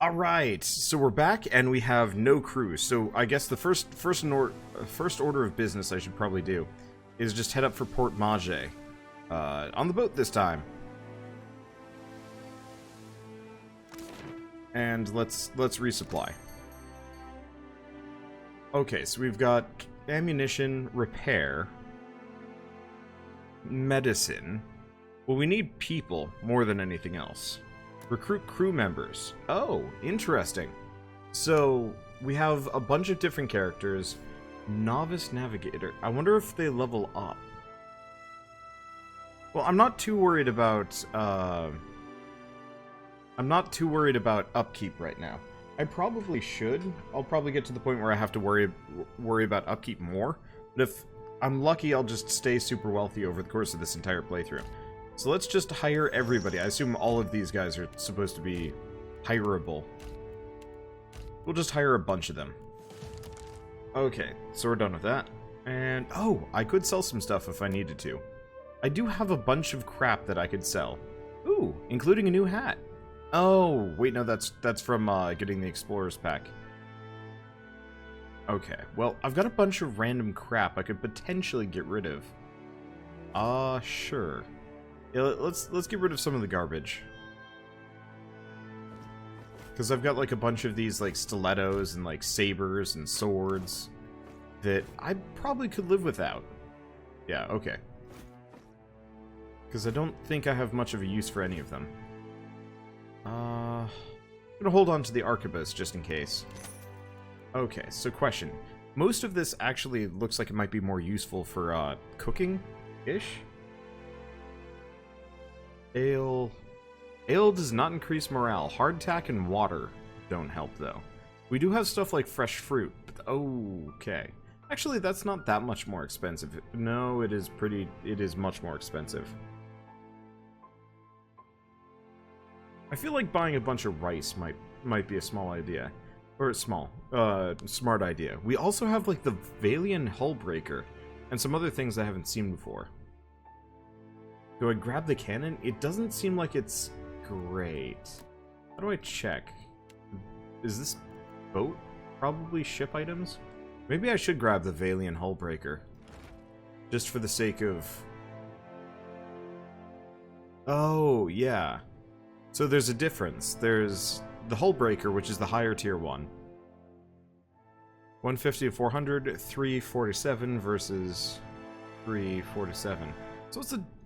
Alright, so we're back and we have no crew. So I guess the first order of business I should probably do is just head up for Port Mage. On the boat this time. And let's resupply. Okay, so we've got ammunition, repair, medicine. Well, we need people more than anything else. Recruit crew members. Oh, interesting. So, we have a bunch of different characters. Novice Navigator. I wonder if they level up. Well, I'm not too worried about, upkeep right now. I probably should. I'll probably get to the point where I have to worry about upkeep more. But if I'm lucky, I'll just stay super wealthy over the course of this entire playthrough. So let's just hire everybody. I assume all of these guys are supposed to be hireable. We'll just hire a bunch of them. Okay, so we're done with that. And, oh, I could sell some stuff if I needed to. I do have a bunch of crap that I could sell. Ooh, including a new hat. Oh, wait, no, that's from getting the Explorer's Pack. Okay, well, I've got a bunch of random crap I could potentially get rid of. Sure. Yeah, let's get rid of some of the garbage. Because I've got, like, a bunch of these, like, stilettos and, like, sabers and swords that I probably could live without. Yeah, okay. Because I don't think I have much of a use for any of them. I'm gonna hold on to the arquebus just in case. Okay, so question. Most of this actually looks like it might be more useful for, cooking-ish? Ale does not increase morale. Hardtack and water don't help, though. We do have stuff like fresh fruit. But okay. Actually, that's not that much more expensive. No, it is much more expensive. I feel like buying a bunch of rice might be a small idea. Or smart idea. We also have, like, the Valian Hullbreaker and some other things I haven't seen before. Do I grab the cannon? It doesn't seem like it's great. How do I check? Is this boat? Probably ship items? Maybe I should grab the Valian Hullbreaker. Just for the sake of... Oh, yeah. So there's a difference. There's the Hullbreaker, which is the higher tier one. 150 to 400, 347 versus 347. So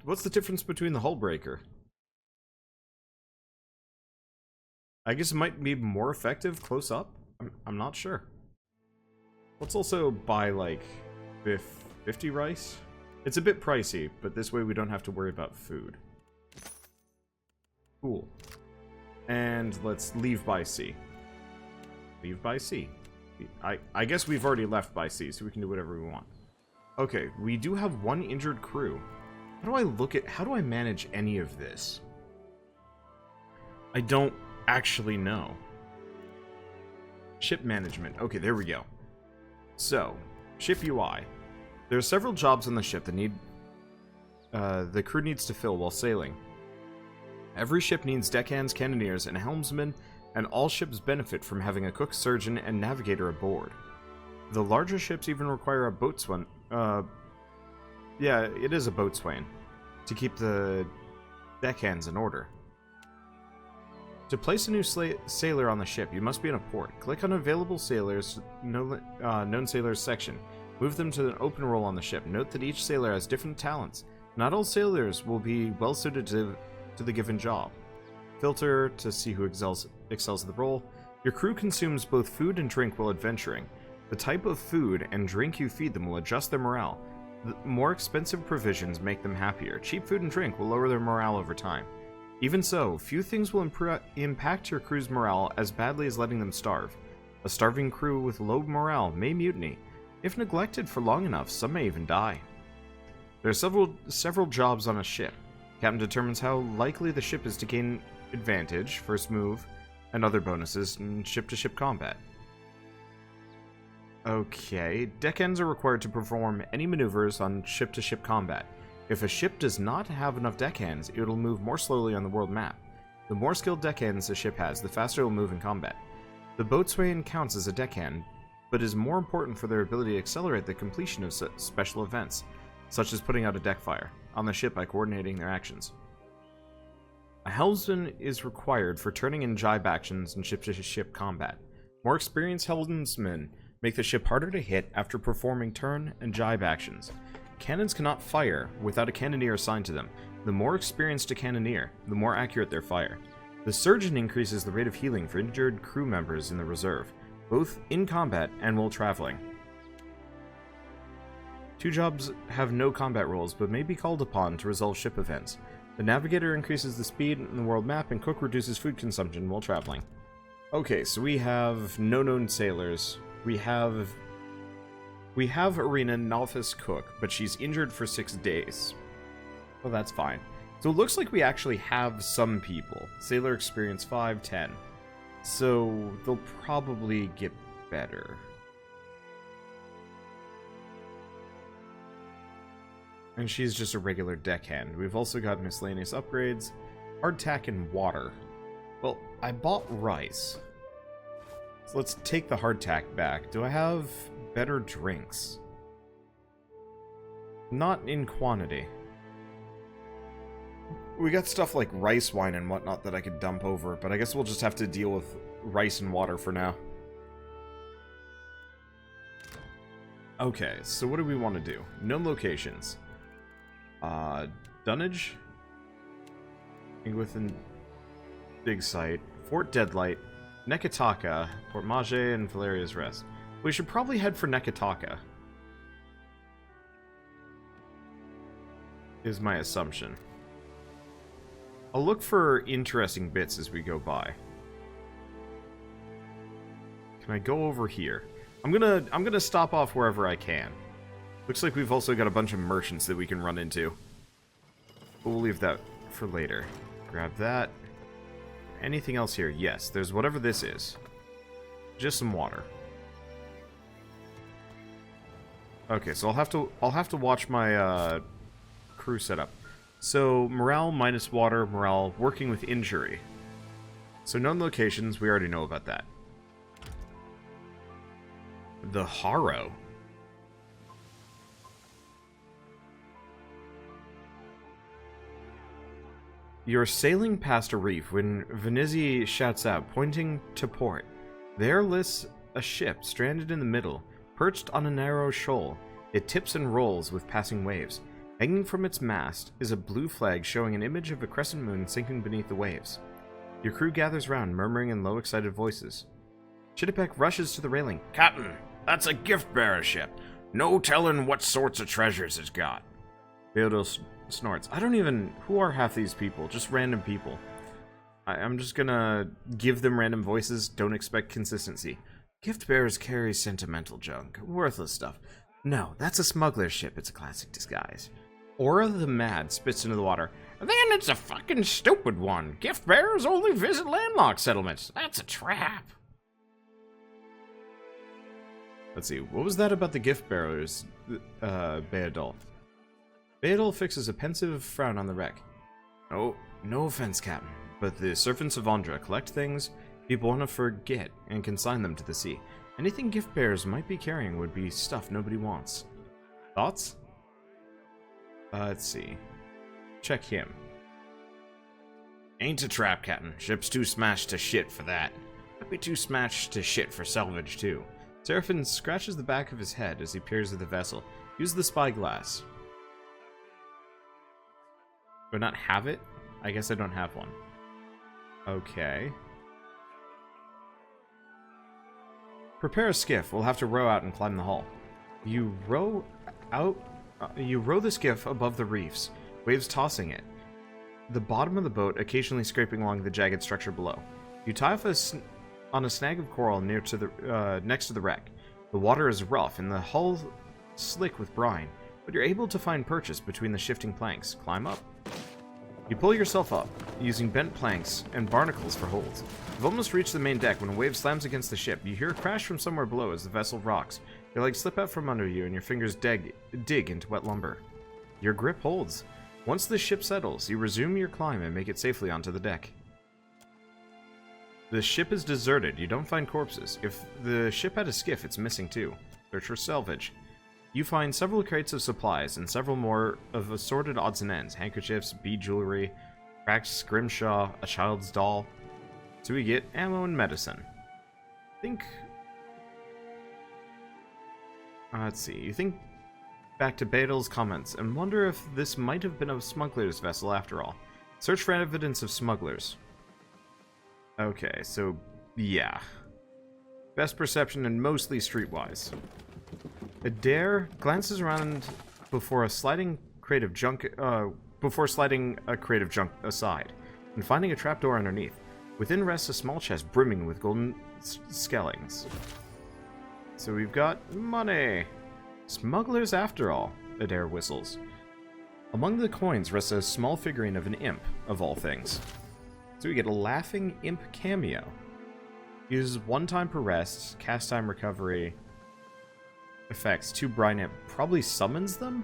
what's the difference between the Hullbreaker? I guess it might be more effective close up? I'm not sure. Let's also buy, like, 50 rice. It's a bit pricey, but this way we don't have to worry about food. Cool. And let's leave by sea. Leave by sea. I guess we've already left by sea, so we can do whatever we want. Okay, we do have one injured crew. How do I manage any of this? I don't actually know. Ship management. Okay, there we go. So, ship UI. There are several jobs on the ship that the crew needs to fill while sailing. Every ship needs deckhands, cannoneers, and helmsmen, and all ships benefit from having a cook, surgeon, and navigator aboard. The larger ships even require a boatswain. Yeah, it is a boatswain, to keep the deckhands in order. To place a new sailor on the ship, you must be in a port. Click on Available Sailors, Known Sailors section. Move them to an open role on the ship. Note that each sailor has different talents. Not all sailors will be well suited to the given job. Filter to see who excels at the role. Your crew consumes both food and drink while adventuring. The type of food and drink you feed them will adjust their morale. The more expensive provisions make them happier. Cheap food and drink will lower their morale over time. Even so, few things will impact your crew's morale as badly as letting them starve. A starving crew with low morale may mutiny. If neglected for long enough, some may even die. There are several jobs on a ship. Captain determines how likely the ship is to gain advantage, first move, and other bonuses in ship-to-ship combat. Okay, deckhands are required to perform any maneuvers on ship-to-ship combat. If a ship does not have enough deckhands, it will move more slowly on the world map. The more skilled deckhands a ship has, the faster it will move in combat. The boatswain counts as a deckhand, but is more important for their ability to accelerate the completion of special events, such as putting out a deckfire on the ship by coordinating their actions. A helmsman is required for turning in jibe actions in ship-to-ship combat. More experienced helmsmen make the ship harder to hit after performing turn and jibe actions. Cannons cannot fire without a cannoneer assigned to them. The more experienced a cannoneer, the more accurate their fire. The surgeon increases the rate of healing for injured crew members in the reserve, both in combat and while traveling. Two jobs have no combat roles, but may be called upon to resolve ship events. The navigator increases the speed in the world map, and cook reduces food consumption while traveling. Okay, so we have no known sailors. We have Arena Novice Cook, but she's injured for 6 days. Well, that's fine. So it looks like we actually have some people. Sailor experience 5, 10. So they'll probably get better. And she's just a regular deckhand. We've also got miscellaneous upgrades, hardtack, and water. Well, I bought rice. So let's take the hardtack back. Do I have better drinks? Not in quantity. We got stuff like rice wine and whatnot that I could dump over, but I guess we'll just have to deal with rice and water for now. Okay, so what do we want to do? Known locations. Dunnage, within Big Sight, Fort Deadlight, Nekataka, Port Mage, and Valeria's Rest. We should probably head for Nekataka, is my assumption. I'll look for interesting bits as we go by. Can I go over here? I'm gonna stop off wherever I can. Looks like we've also got a bunch of merchants that we can run into. But we'll leave that for later. Grab that. Anything else here? Yes, there's whatever this is. Just some water. Okay, so I'll have to watch my crew setup. So morale minus water, morale working with injury. So known locations, we already know about that. The Harrow. You're sailing past a reef when Venezia shouts out, pointing to port. There lists a ship stranded in the middle, perched on a narrow shoal. It tips and rolls with passing waves. Hanging from its mast is a blue flag showing an image of a crescent moon sinking beneath the waves. Your crew gathers round, murmuring in low, excited voices. Chittipek rushes to the railing. Captain, that's a gift-bearer ship. No telling what sorts of treasures it's got. Beodil snorts. I don't even... Who are half these people? Just random people. I'm just gonna give them random voices. Don't expect consistency. Gift bearers carry sentimental junk. Worthless stuff. No, that's a smuggler's ship. It's a classic disguise. Aura the Mad spits into the water. Then it's a fucking stupid one. Gift bearers only visit landlocked settlements. That's a trap. Let's see. What was that about the gift bearers, Beodil? Beodil fixes a pensive frown on the wreck. Oh, no offense, Captain, but the servants of Andra collect things people want to forget and consign them to the sea. Anything gift bearers might be carrying would be stuff nobody wants. Thoughts? Let's see. Check him. Ain't a trap, Captain. Ship's too smashed to shit for that. Might be too smashed to shit for salvage, too. Seraphin scratches the back of his head as he peers at the vessel. Use the spyglass. Do I not have it? I guess I don't have one. Okay. Prepare a skiff. We'll have to row out and climb the hull. You row the skiff above the reefs, waves tossing it. The bottom of the boat occasionally scraping along the jagged structure below. You tie off on a snag of coral next to the wreck. The water is rough and the hull slick with brine, but you're able to find purchase between the shifting planks. Climb up. You pull yourself up, using bent planks and barnacles for holds. You've almost reached the main deck when a wave slams against the ship. You hear a crash from somewhere below as the vessel rocks. Your legs slip out from under you and your fingers dig into wet lumber. Your grip holds. Once the ship settles, you resume your climb and make it safely onto the deck. The ship is deserted. You don't find corpses. If the ship had a skiff, it's missing too. Search for salvage. You find several crates of supplies and several more of assorted odds and ends. Handkerchiefs, bead jewelry, cracked scrimshaw, a child's doll. So we get ammo and medicine. Think... let's see. You think back to Bedel's comments and wonder if this might have been a smuggler's vessel after all. Search for evidence of smugglers. Okay, so yeah. Best perception and mostly streetwise. Eder glances around before sliding a crate of junk aside, and finding a trapdoor underneath. Within rests a small chest brimming with golden skellings. So we've got money. Smugglers after all, Eder whistles. Among the coins rests a small figurine of an imp, of all things. So we get a laughing imp cameo. Uses 1 time per rest, cast time recovery, effects, 2 brine imp. Probably summons them?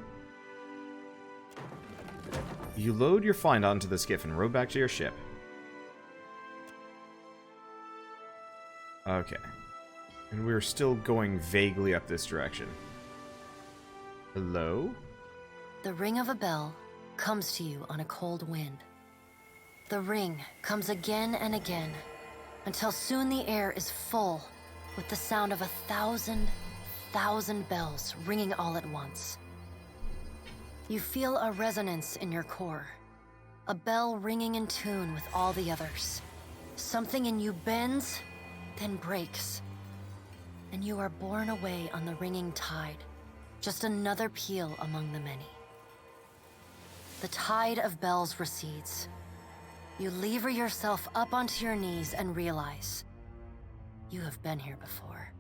You load your find onto the skiff and row back to your ship. Okay. And we're still going vaguely up this direction. Hello? The ring of a bell comes to you on a cold wind. The ring comes again and again, until soon the air is full with the sound of 1,000 bells ringing all at once. You feel a resonance in your core, a bell ringing in tune with all the others. Something in you bends, then breaks, and you are borne away on the ringing tide, just another peal among the many. The tide of bells recedes. You lever yourself up onto your knees and realize you have been here before.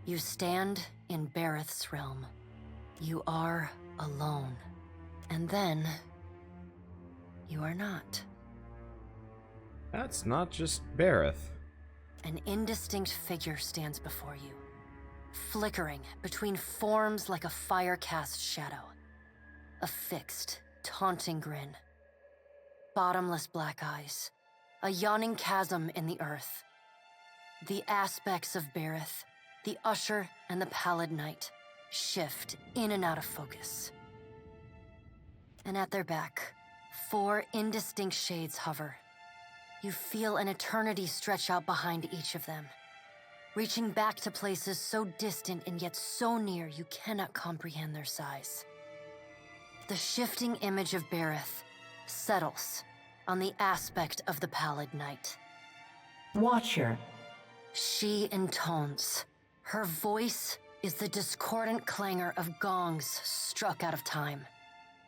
You stand in Bareth's realm. You are alone. And then you are not. That's not just Bareth. An indistinct figure stands before you, flickering between forms like a fire-cast shadow. A fixed, taunting grin. Bottomless black eyes. A yawning chasm in the earth. The aspects of Bareth, the Usher and the Pallid Knight, shift in and out of focus. And at their back, 4 indistinct shades hover. You feel an eternity stretch out behind each of them, reaching back to places so distant and yet so near you cannot comprehend their size. The shifting image of Bareth settles on the aspect of the Pallid Knight. Watcher. She intones. Her voice is the discordant clangor of gongs struck out of time.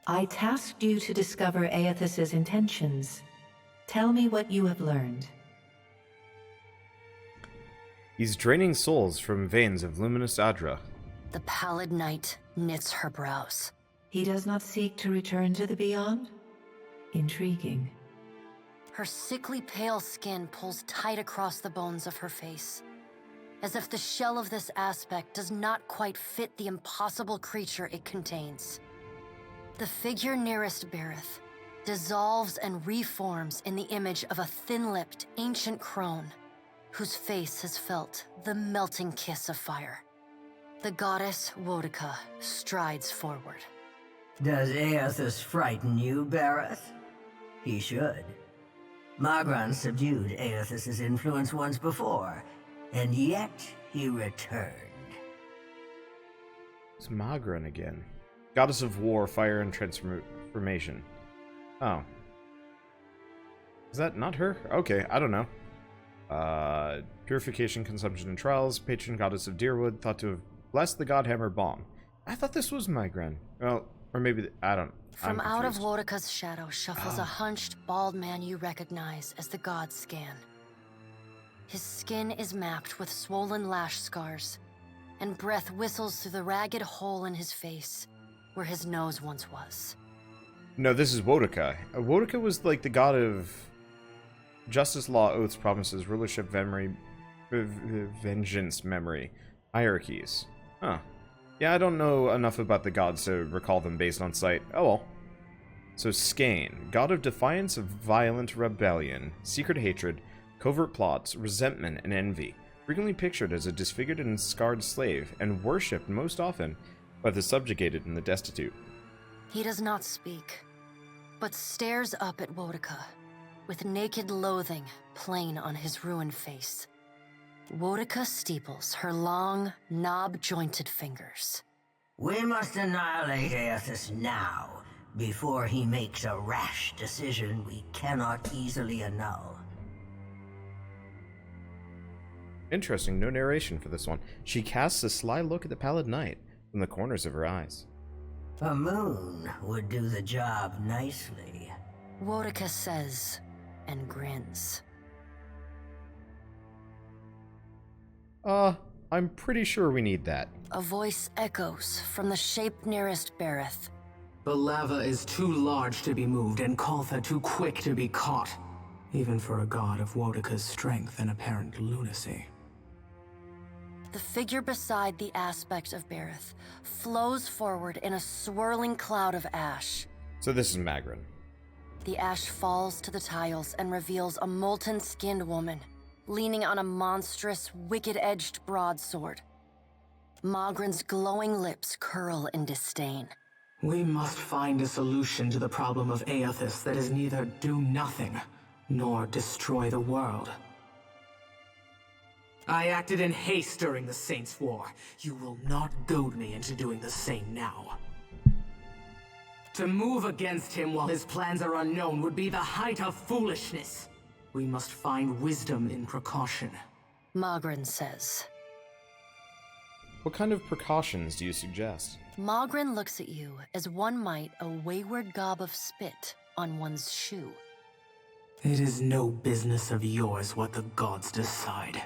I tasked you to discover Aethys's intentions. Tell me what you have learned. He's draining souls from veins of luminous Adra. The Pallid Knight knits her brows. He does not seek to return to the beyond? Intriguing. Her sickly pale skin pulls tight across the bones of her face, as if the shell of this aspect does not quite fit the impossible creature it contains. The figure nearest Bareth dissolves and reforms in the image of a thin-lipped, ancient crone, whose face has felt the melting kiss of fire. The goddess Wodica strides forward. Does Aethys frighten you, Bareth? He should. Magran subdued Aethys's influence once before, and yet he returned. It's Magran again. Goddess of war, fire, and transformation. Oh. Is that not her? Okay, I don't know. Purification, consumption, and trials. Patron goddess of Deerwood, thought to have blessed the Godhammer bomb. I thought this was Magran. Well, or maybe, I don't. From out of Wodica's shadow shuffles a hunched, bald man you recognize as the god Scan. His skin is mapped with swollen lash scars, and breath whistles through the ragged hole in his face, where his nose once was. No, this is Wodica. Wodica was like the god of justice, law, oaths, promises, rulership, memory, vengeance, memory, hierarchies. Huh. Yeah, I don't know enough about the gods to recall them based on sight. Oh well. So Skane, god of defiance, of violent rebellion, secret hatred, covert plots, resentment, and envy, frequently pictured as a disfigured and scarred slave, and worshipped most often by the subjugated and the destitute. He does not speak, but stares up at Wodika, with naked loathing plain on his ruined face. Wodika steeples her long, knob-jointed fingers. We must annihilate Aethys now, before he makes a rash decision we cannot easily annul. Interesting, no narration for this one. She casts a sly look at the pallid night from the corners of her eyes. A moon would do the job nicely. Wodika says, and grins. I'm pretty sure we need that. A voice echoes from the shape nearest Bereth. The lava is too large to be moved and Kaltha too quick to be caught, even for a god of Wodika's strength and apparent lunacy. The figure beside the aspect of Bereth flows forward in a swirling cloud of ash. So this is Magrin. The ash falls to the tiles and reveals a molten-skinned woman, leaning on a monstrous, wicked-edged broadsword. Magrin's glowing lips curl in disdain. We must find a solution to the problem of Aethys that is neither do nothing, nor destroy the world. I acted in haste during the Saints' War. You will not goad me into doing the same now. To move against him while his plans are unknown would be the height of foolishness. We must find wisdom in precaution. Magrin says. What kind of precautions do you suggest? Magrin looks at you as one might a wayward gob of spit on one's shoe. It is no business of yours what the gods decide.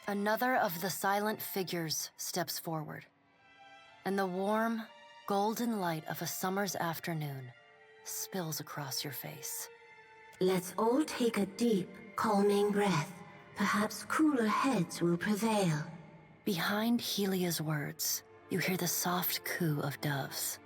Another of the silent figures steps forward, and the warm, golden light of a summer's afternoon spills across your face. Let's all take a deep, calming breath. Perhaps cooler heads will prevail. Behind Helia's words, you hear the soft coo of doves.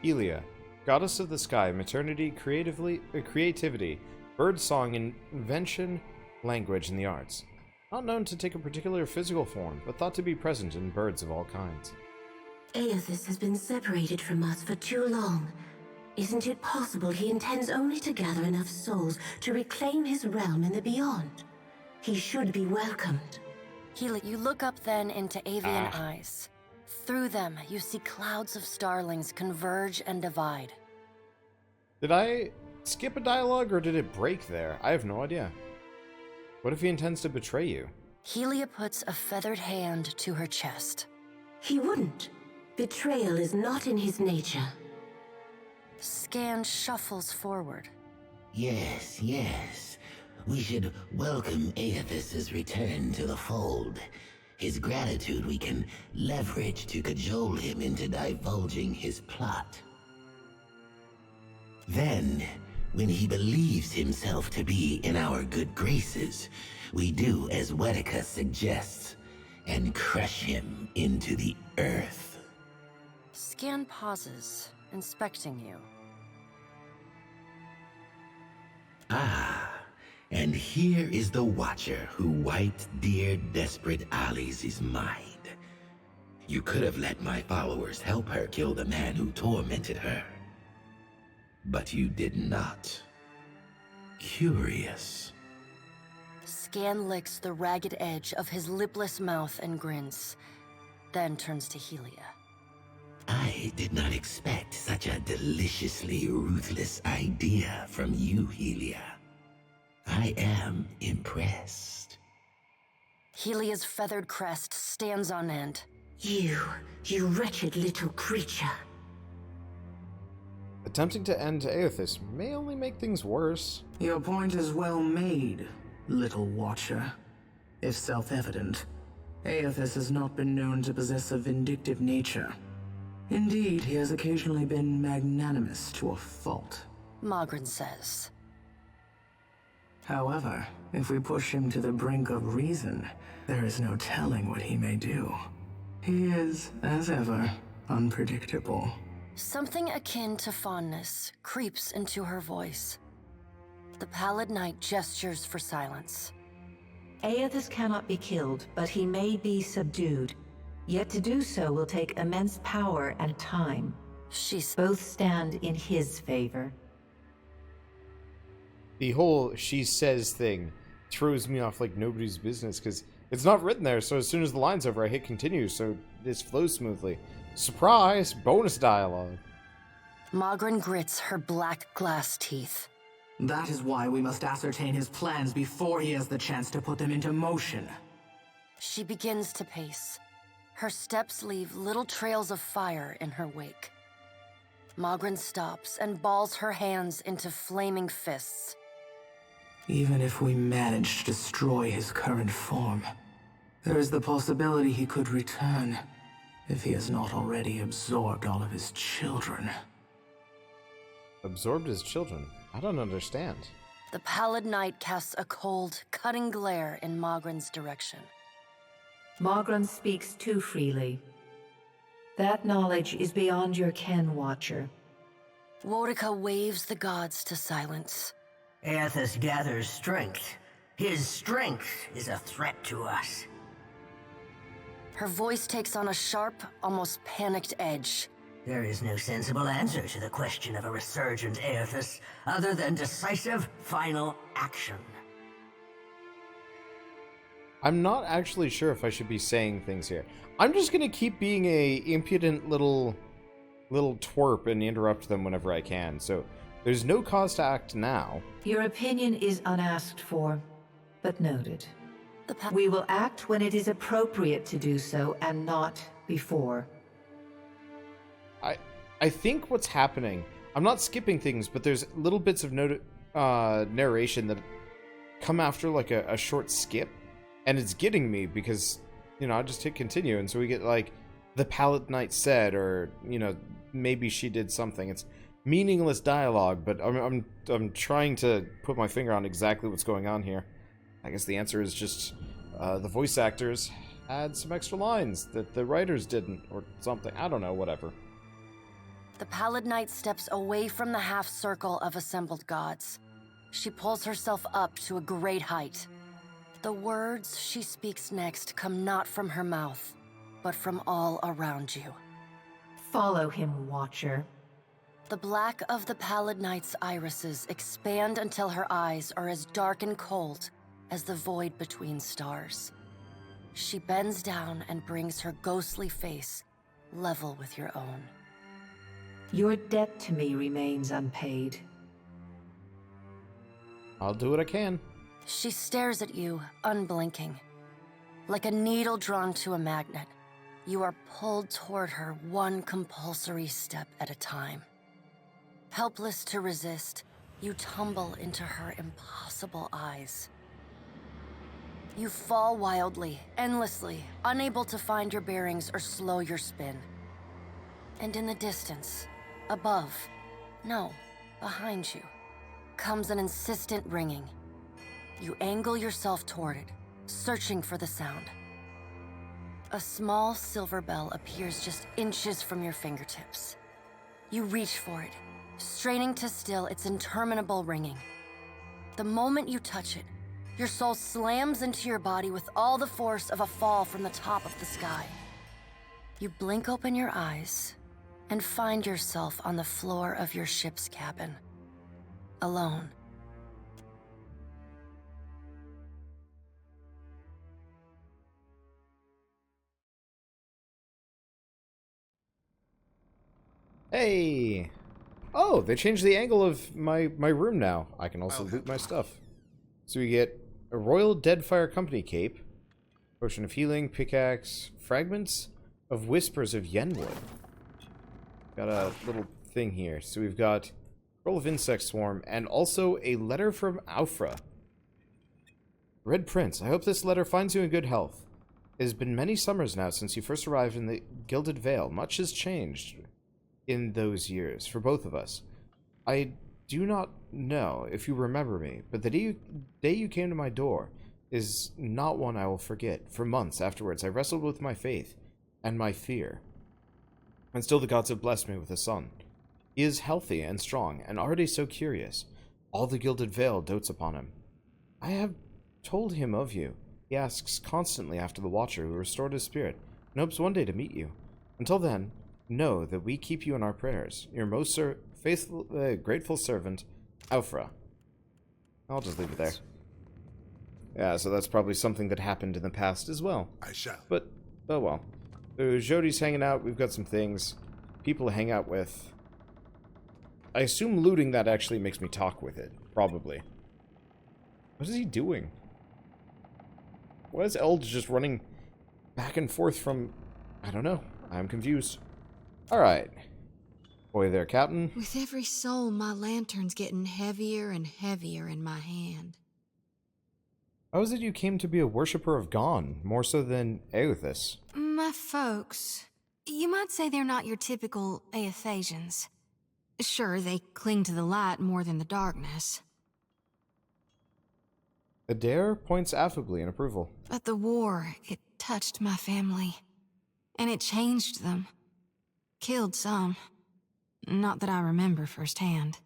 Helia, goddess of the sky, maternity, creativity, bird song, invention, language, and the arts. Not known to take a particular physical form, but thought to be present in birds of all kinds. Aethys has been separated from us for too long. Isn't it possible he intends only to gather enough souls to reclaim his realm in the beyond? He should be welcomed. Helia, you look up then into avian eyes. Through them, you see clouds of starlings converge and divide. Did I skip a dialogue or did it break there? I have no idea. What if he intends to betray you? Helia puts a feathered hand to her chest. He wouldn't. Betrayal is not in his nature. Scan shuffles forward. Yes, yes. We should welcome Aethys' return to the fold. His gratitude we can leverage to cajole him into divulging his plot. Then, when he believes himself to be in our good graces, we do as Wodika suggests, and crush him into the earth. Scan pauses, inspecting you. Ah, and here is the Watcher who wiped dear desperate Alice's mind. You could have let my followers help her kill the man who tormented her. But you did not. Curious. Scan licks the ragged edge of his lipless mouth and grins, then turns to Helia. I did not expect such a deliciously ruthless idea from you, Helia. I am impressed. Helia's feathered crest stands on end. You wretched little creature. Attempting to end Aethys may only make things worse. Your point is well made, little Watcher. If self-evident, Aethys has not been known to possess a vindictive nature. Indeed, he has occasionally been magnanimous to a fault. Magrin says. However, if we push him to the brink of reason, there is no telling what he may do. He is, as ever, unpredictable. Something akin to fondness creeps into her voice. The Pallid Knight gestures for silence. Aethys cannot be killed, but he may be subdued. Yet to do so will take immense power and time. Both stand in his favor. The whole "she says" thing throws me off like nobody's business, because it's not written there, so as soon as the line's over, I hit continue, so this flows smoothly. Surprise! Bonus dialogue. Magran grits her black glass teeth. That is why we must ascertain his plans before he has the chance to put them into motion. She begins to pace. Her steps leave little trails of fire in her wake. Magran stops and balls her hands into flaming fists. Even if we manage to destroy his current form, there is the possibility he could return, if he has not already absorbed all of his children. Absorbed his children? I don't understand. The Pallid Knight casts a cold, cutting glare in Magran's direction. Magran speaks too freely. That knowledge is beyond your ken, Watcher. Woedica waves the gods to silence. Aethys gathers strength. His strength is a threat to us. Her voice takes on a sharp, almost panicked edge. There is no sensible answer to the question of a resurgent Aethys other than decisive, final action. I'm not actually sure if I should be saying things here. I'm just gonna keep being a impudent little twerp and interrupt them whenever I can, so there's no cause to act now. Your opinion is unasked for, but noted. We will act when it is appropriate to do so, and not before. I think what's happening, I'm not skipping things, but there's little bits of narration that come after like a short skip, and it's getting me because, you know, I just hit continue, and so we get like, the Pallid Knight said, or, you know, maybe she did something. It's meaningless dialogue, but I'm trying to put my finger on exactly what's going on here. I guess the answer is just the voice actors had some extra lines that the writers didn't, or something. I don't know, whatever. The Pallid Knight steps away from the half-circle of assembled gods. She pulls herself up to a great height. The words she speaks next come not from her mouth, but from all around you. Follow him, Watcher. The black of the Pallid Knight's irises expand until her eyes are as dark and cold as the void between stars. She bends down and brings her ghostly face level with your own. Your debt to me remains unpaid. I'll do what I can. She stares at you, unblinking. Like a needle drawn to a magnet, you are pulled toward her one compulsory step at a time. Helpless to resist, you tumble into her impossible eyes. You fall wildly, endlessly, unable to find your bearings or slow your spin. And in the distance, above, no, behind you, comes an insistent ringing. You angle yourself toward it, searching for the sound. A small silver bell appears just inches from your fingertips. You reach for it, straining to still its interminable ringing. The moment you touch it, your soul slams into your body with all the force of a fall from the top of the sky. You blink open your eyes and find yourself on the floor of your ship's cabin, alone. Hey! Oh, they changed the angle of my room now. I can also loot my stuff. So we get a Royal Deadfire Company cape, potion of healing, pickaxe, fragments of whispers of Yenwood. Got a little thing here. So we've got Roll of Insect Swarm, and also a letter from Aufra. Red Prince, I hope this letter finds you in good health. It has been many summers now since you first arrived in the Gilded Vale. Much has changed in those years, for both of us. I do not know if you remember me, but the day you came to my door is not one I will forget. For months afterwards, I wrestled with my faith and my fear. And still the gods have blessed me with a son. He is healthy and strong, and already so curious. All the Gilded Veil dotes upon him. I have told him of you. He asks constantly after the Watcher who restored his spirit, and hopes one day to meet you. Until then, know that we keep you in our prayers. Your most faithful, grateful servant, Alfra. I'll just leave it there. Yeah, so that's probably something that happened in the past as well. I shall. But, oh well. So Jody's hanging out, we've got some things. People to hang out with. I assume looting that actually makes me talk with it. Probably. What is he doing? Why is Eld just running back and forth from... I don't know. I'm confused. Alright. Boy there, Captain. With every soul, my lantern's getting heavier and heavier in my hand. How is it you came to be a worshipper of Gon, more so than Aethys? My folks... You might say they're not your typical Aethasians. Sure, they cling to the light more than the darkness. Eder points affably in approval. But the war, it touched my family. And it changed them. Killed some. Not that I remember firsthand.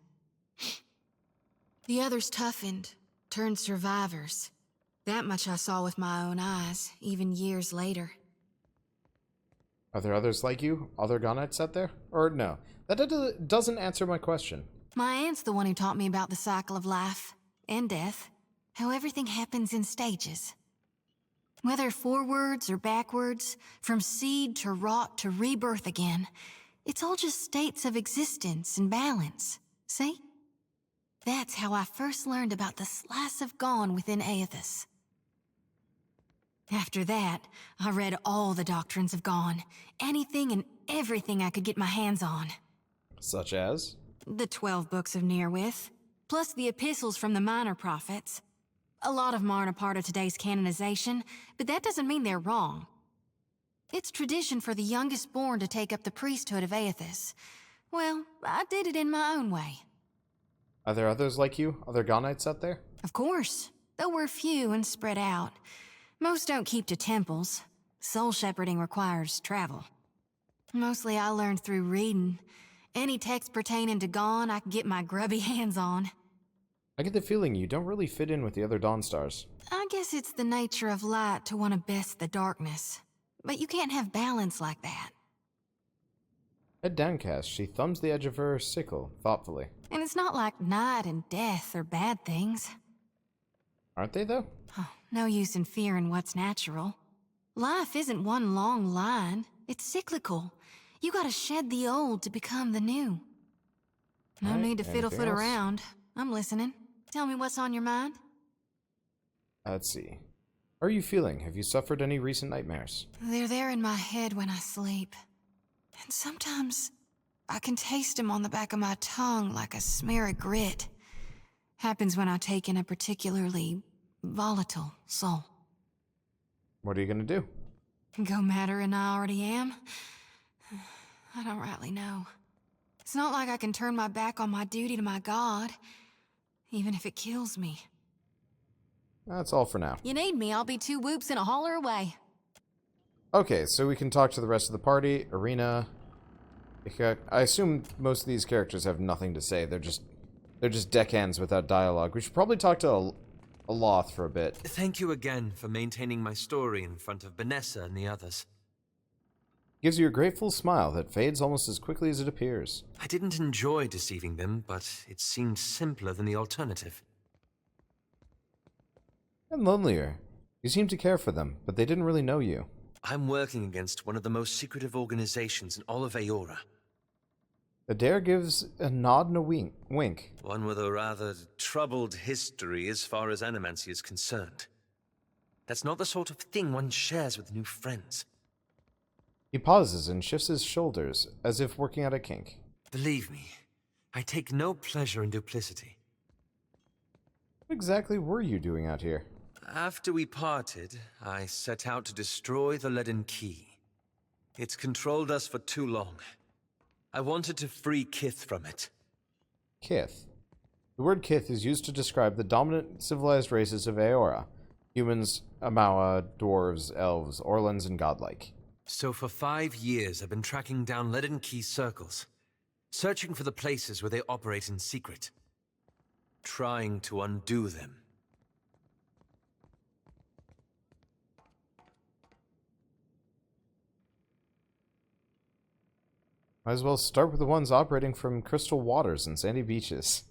The others toughened, turned survivors. That much I saw with my own eyes, even years later. Are there others like you? Other Gonites out there? Or no? That doesn't answer my question. My aunt's the one who taught me about the cycle of life and death. How everything happens in stages. Whether forwards or backwards, from seed to rot to rebirth again, it's all just states of existence and balance. See? That's how I first learned about the slice of Gon within Aethys. After that, I read all the doctrines of Gon, anything and everything I could get my hands on. Such as? The 12 books of Nearwith, plus the epistles from the minor prophets. A lot of them aren't a part of today's canonization, but that doesn't mean they're wrong. It's tradition for the youngest born to take up the priesthood of Aethys. Well, I did it in my own way. Are there others like you? Other Gonites out there? Of course, though we're few and spread out. Most don't keep to temples. Soul shepherding requires travel. Mostly I learned through reading. Any text pertaining to Gon I could get my grubby hands on. I get the feeling you don't really fit in with the other Dawnstars. I guess it's the nature of light to want to best the darkness. But you can't have balance like that. Head downcast, she thumbs the edge of her sickle thoughtfully. And it's not like night and death are bad things. Aren't they, though? Oh, no use in fearing what's natural. Life isn't one long line. It's cyclical. You gotta shed the old to become the new. No Right, need to fiddlefoot anything else? around. I'm listening. Tell me what's on your mind. Let's see. How are you feeling? Have you suffered any recent nightmares? They're there in my head when I sleep. And sometimes I can taste them on the back of my tongue like a smear of grit. Happens when I take in a particularly volatile soul. What are you gonna do? Go madder than I already am? I don't rightly know. It's not like I can turn my back on my duty to my god, even if it kills me. That's all for now. You need me, I'll be 2 whoops and a holler away. Okay, so we can talk to the rest of the party. Arena. I assume most of these characters have nothing to say. They're just deckhands without dialogue. We should probably talk to Aloth for a bit. Thank you again for maintaining my story in front of Vanessa and the others. Gives you a grateful smile that fades almost as quickly as it appears. I didn't enjoy deceiving them, but it seemed simpler than the alternative. And lonelier. You seem to care for them, but they didn't really know you. I'm working against one of the most secretive organizations in all of Aora. Eder gives a nod and a wink. One with a rather troubled history as far as animancy is concerned. That's not the sort of thing one shares with new friends. He pauses and shifts his shoulders, as if working out a kink. Believe me, I take no pleasure in duplicity. What exactly were you doing out here? After we parted, I set out to destroy the Leaden Key. It's controlled us for too long. I wanted to free Kith from it. Kith. The word Kith is used to describe the dominant civilized races of Aora. Humans, Amawa, dwarves, elves, Orlans, and godlike. So for 5 years, I've been tracking down Leaden Key circles, searching for the places where they operate in secret. trying to undo them. Might as well start with the ones operating from crystal waters and sandy beaches.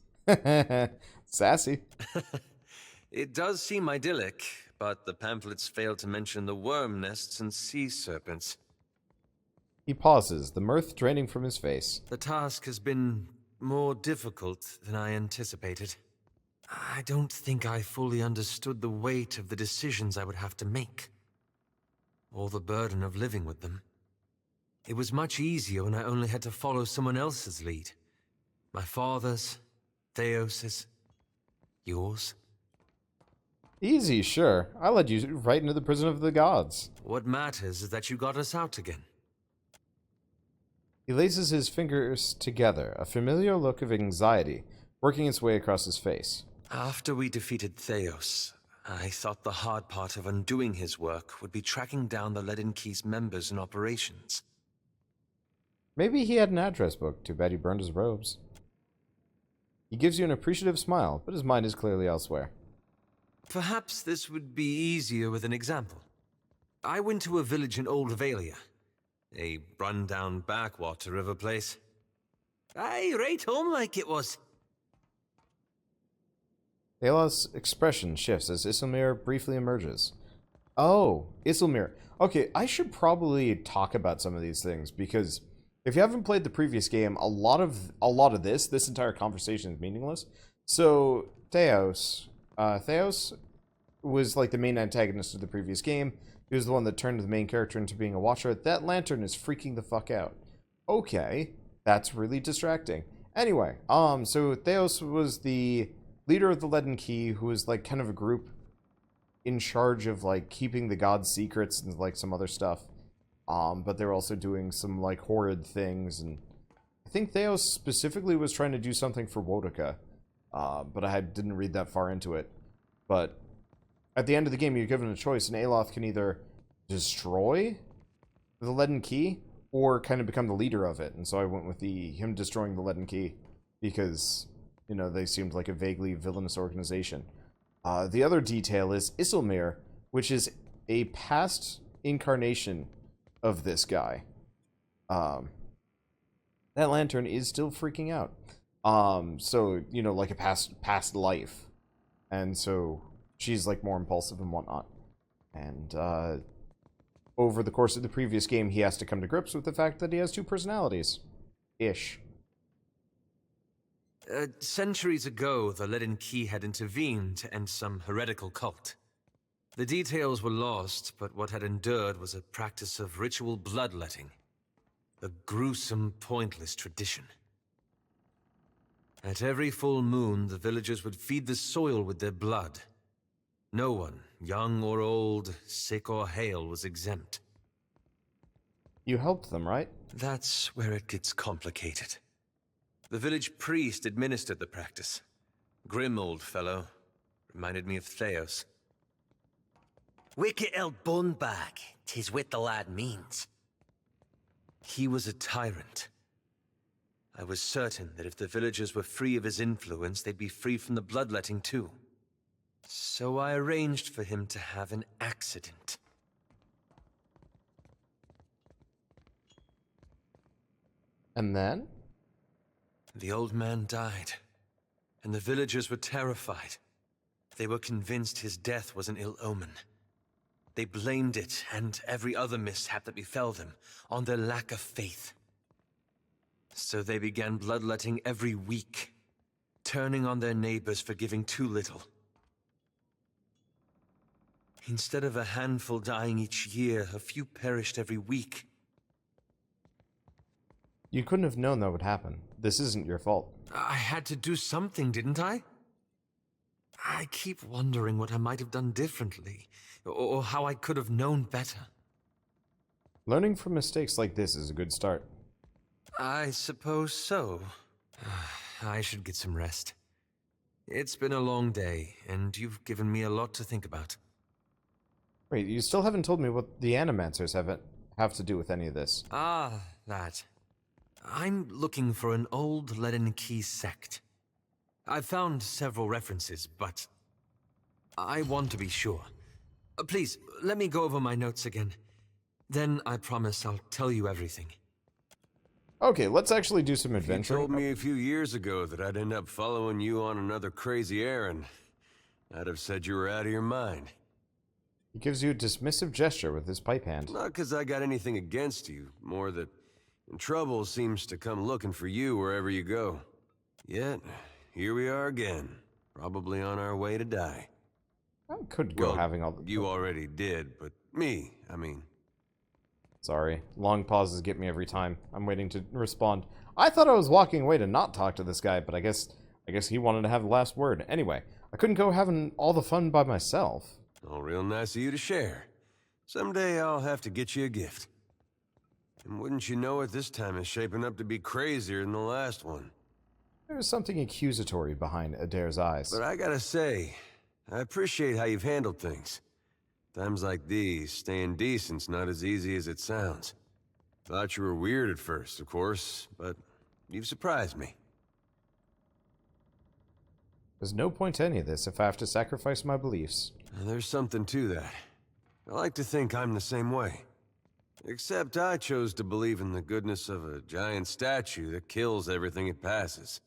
Sassy. It does seem idyllic, but the pamphlets fail to mention the worm nests and sea serpents. He pauses, the mirth draining from his face. The task has been more difficult than I anticipated. I don't think I fully understood the weight of the decisions I would have to make, or the burden of living with them. It was much easier when I only had to follow someone else's lead. My father's, Theos's, yours. Easy, sure. I led you right into the prison of the gods. What matters is that you got us out again. He laces his fingers together, a familiar look of anxiety working its way across his face. After we defeated Theos, I thought the hard part of undoing his work would be tracking down the Leaden Key's members and operations. Maybe he had an address book. Too bad he burned his robes. He gives you an appreciative smile, but his mind is clearly elsewhere. Perhaps this would be easier with an example. I went to a village in Old Valia, a run-down backwater of a place. Aye, right home like it was. Ayla's expression shifts as Isilmir briefly emerges. Oh, Isilmir. Okay, I should probably talk about some of these things, because if you haven't played the previous game, a lot of this entire conversation is meaningless. So, Theos was like the main antagonist of the previous game. He was the one that turned the main character into being a watcher. That lantern is freaking the fuck out. Okay, that's really distracting. Anyway, so Theos was the leader of the Leaden Key, who was like kind of a group in charge of like keeping the gods' secrets and like some other stuff. But they were also doing some like horrid things, and I think Theos specifically was trying to do something for Wodoka, but I didn't read that far into it. But at the end of the game, you're given a choice, and Aloth can either destroy the Leaden Key or kind of become the leader of it. And so I went with him destroying the Leaden Key because, you know, they seemed like a vaguely villainous organization. The other detail is Isilmir, which is a past incarnation of this guy. That lantern is still freaking out. So, you know, like a past life. And so she's like more impulsive and whatnot. And over the course of the previous game, he has to come to grips with the fact that he has two personalities. Ish. Centuries ago, the Leaden Key had intervened to end some heretical cult. The details were lost, but what had endured was a practice of ritual bloodletting. A gruesome, pointless tradition. At every full moon, the villagers would feed the soil with their blood. No one, young or old, sick or hale, was exempt. You helped them, right? That's where it gets complicated. The village priest administered the practice. Grim old fellow. Reminded me of Theos. Wicked old bunbag, 'tis what the lad means. He was a tyrant. I was certain that if the villagers were free of his influence, they'd be free from the bloodletting too. So I arranged for him to have an accident. And then? The old man died, and the villagers were terrified. They were convinced his death was an ill omen. They blamed it, and every other mishap that befell them, on their lack of faith. So they began bloodletting every week, turning on their neighbors for giving too little. Instead of a handful dying each year, a few perished every week. You couldn't have known that would happen. This isn't your fault. I had to do something, didn't I? I keep wondering what I might have done differently, or how I could have known better. Learning from mistakes like this is a good start. I suppose so. I should get some rest. It's been a long day, and you've given me a lot to think about. Wait, you still haven't told me what the Animancers have to do with any of this. Ah, that. I'm looking for an old Leaden Key sect. I found several references, but I want to be sure. Please, let me go over my notes again. Then I promise I'll tell you everything. Okay, let's actually do some You adventuring. told me a few years ago that I'd end up following you on another crazy errand. I'd have said you were out of your mind. He gives you a dismissive gesture with his pipe hand. Not because I got anything against you, more that trouble seems to come looking for you wherever you go. Yet, here we are again, probably on our way to die. I could go having all the... You already did, but me, I mean... Sorry. Long pauses get me every time. I'm waiting to respond. I thought I was walking away to not talk to this guy, but I guess he wanted to have the last word. Anyway, I couldn't go having all the fun by myself. Oh, real nice of you to share. Someday I'll have to get you a gift. And wouldn't you know it, this time is shaping up to be crazier than the last one. There's something accusatory behind Eder's eyes. But I gotta say, I appreciate how you've handled things. Times like these, staying decent's not as easy as it sounds. Thought you were weird at first, of course, but you've surprised me. There's no point to any of this if I have to sacrifice my beliefs. There's something to that. I like to think I'm the same way. Except I chose to believe in the goodness of a giant statue that kills everything it passes.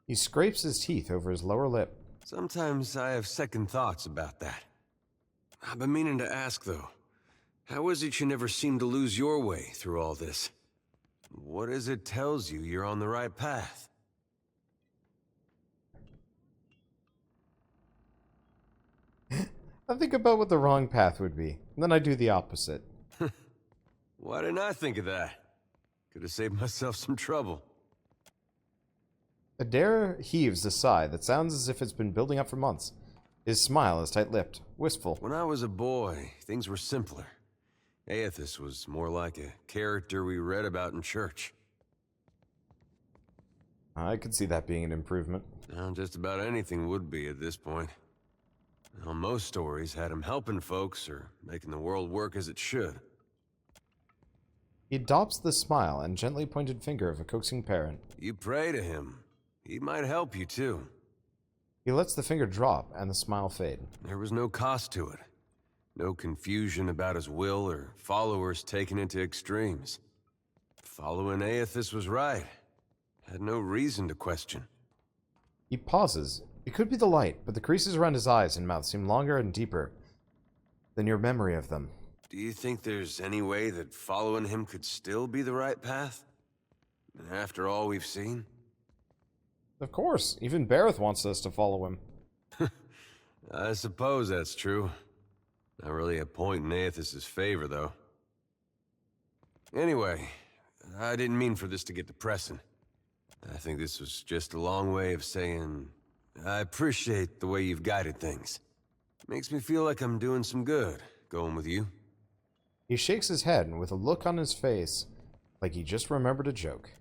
He scrapes his teeth over his lower lip. Sometimes I have second thoughts about that. I've been meaning to ask, though. How is it you never seem to lose your way through all this? What is it tells you you're on the right path? I think about what the wrong path would be, and then I do the opposite. Why didn't I think of that? Could have saved myself some trouble. Eder heaves a sigh that sounds as if it's been building up for months. His smile is tight-lipped, wistful. When I was a boy, things were simpler. Aethys was more like a character we read about in church. I could see that being an improvement. Now, just about anything would be at this point. Now, most stories had him helping folks or making the world work as it should. He adopts the smile and gently pointed finger of a coaxing parent. You pray to him. He might help you, too. He lets the finger drop and the smile fade. There was no cost to it. No confusion about his will or followers taken into extremes. Following Aethys was right. Had no reason to question. He pauses. It could be the light, but the creases around his eyes and mouth seem longer and deeper than your memory of them. Do you think there's any way that following him could still be the right path? After all we've seen? Of course. Even Bareth wants us to follow him. I suppose that's true. Not really a point in Aethys' favor, though. Anyway, I didn't mean for this to get depressing. I think this was just a long way of saying, I appreciate the way you've guided things. Makes me feel like I'm doing some good, going with you. He shakes his head with a look on his face like he just remembered a joke.